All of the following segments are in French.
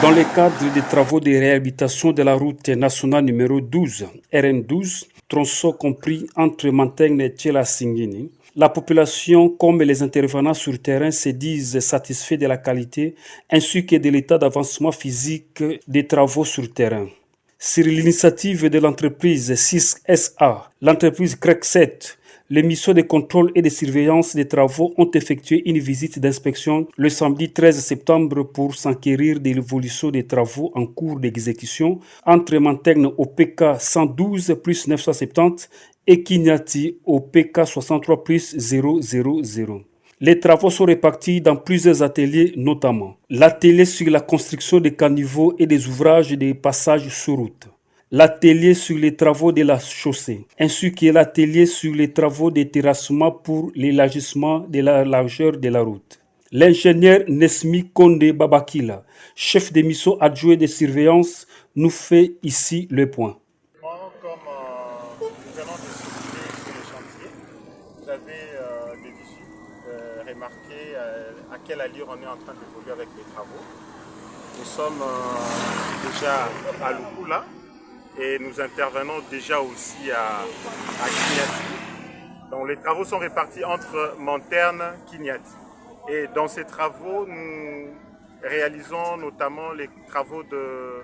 Dans le cadre des travaux de réhabilitation de la route nationale numéro 12, RN12, tronçon compris entre Mantegne et Tchela-Singini, la population comme les intervenants sur terrain se disent satisfaits de la qualité ainsi que de l'état d'avancement physique des travaux sur terrain. Sur l'initiative de l'entreprise 6SA, l'entreprise CREC 7, les missions de contrôle et de surveillance des travaux ont effectué une visite d'inspection le samedi 13 septembre pour s'enquérir de l'évolution des travaux en cours d'exécution entre Mantegne au PK 112 plus 970 et Kinyati au PK 63 plus 000. Les travaux sont répartis dans plusieurs ateliers, notamment l'atelier sur la construction des caniveaux et des ouvrages de passage sur route, l'atelier sur les travaux de la chaussée, ainsi que l'atelier sur les travaux de terrassement pour l'élargissement de la largeur de la route. L'ingénieur Nesmi Konde Babakila, chef de mission adjoint de surveillance, nous fait ici le point. Comme nous venons de circuler sur les chantiers, vous avez des visu remarquer à quelle allure on est en train d'évoluer avec les travaux. Nous sommes déjà à Lukula et nous intervenons déjà aussi à Kinyati. Donc les travaux sont répartis entre Manterne et Kinyati. Et dans ces travaux, nous réalisons notamment les travaux de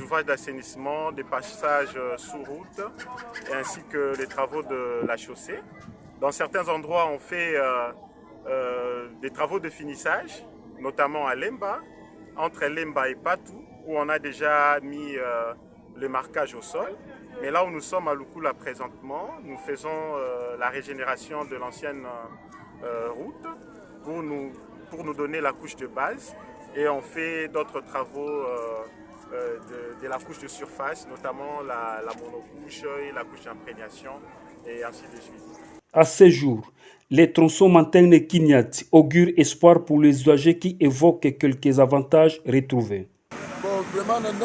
ouvrages d'assainissement, des passages sous route, ainsi que les travaux de la chaussée. Dans certains endroits, on fait des travaux de finissage, notamment à Lemba, entre Lemba et Patou, où on a déjà mis le marquage au sol. Mais là où nous sommes à Lukula présentement, nous faisons la régénération de l'ancienne route pour nous donner la couche de base. Et on fait d'autres travaux de la couche de surface, notamment la monocouche et la couche d'imprégnation, et ainsi de suite. À ce jour, les tronçons Mantegne et Kinyati augurent espoir pour les usagers qui évoquent quelques avantages retrouvés. Bon, vraiment, Lukula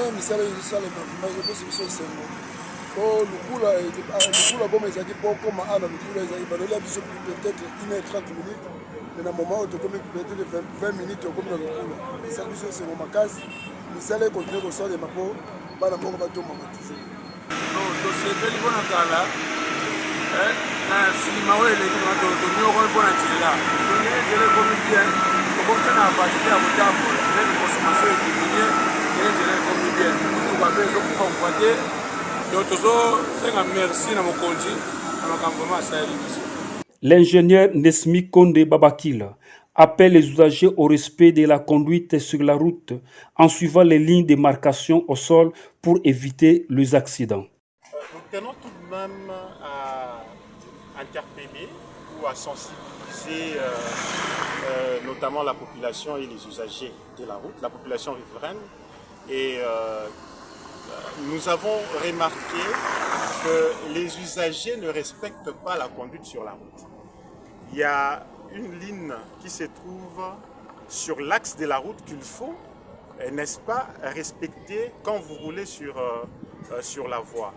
comme ezaki pour comme ana Lukula ezaki balola biso peut-être 1h30 minutes mais na moment où tu comme peut-être 20 minutes comme na Lukula ça biso c'est mon makasi mais ça les continuer au sol de mapo bana moko ba to mamatiser non to c'est beli bona kala na sinima wele ko to nyoko bona tshela to ne dele ko bien ko kana ba tshela ko tambo le consommation diminuer et dele ko bien ko ba bezo ko convoiter. L'ingénieur Nesmi Konde Babakila appelle les usagers au respect de la conduite sur la route en suivant les lignes de marcation au sol pour éviter les accidents. Nous tenons tout de même à interpeller ou à sensibiliser notamment la population et les usagers de la route, la population riveraine. Et nous avons remarqué que les usagers ne respectent pas la conduite sur la route. Il y a une ligne qui se trouve sur l'axe de la route qu'il faut, n'est-ce pas, respecter quand vous roulez sur la voie.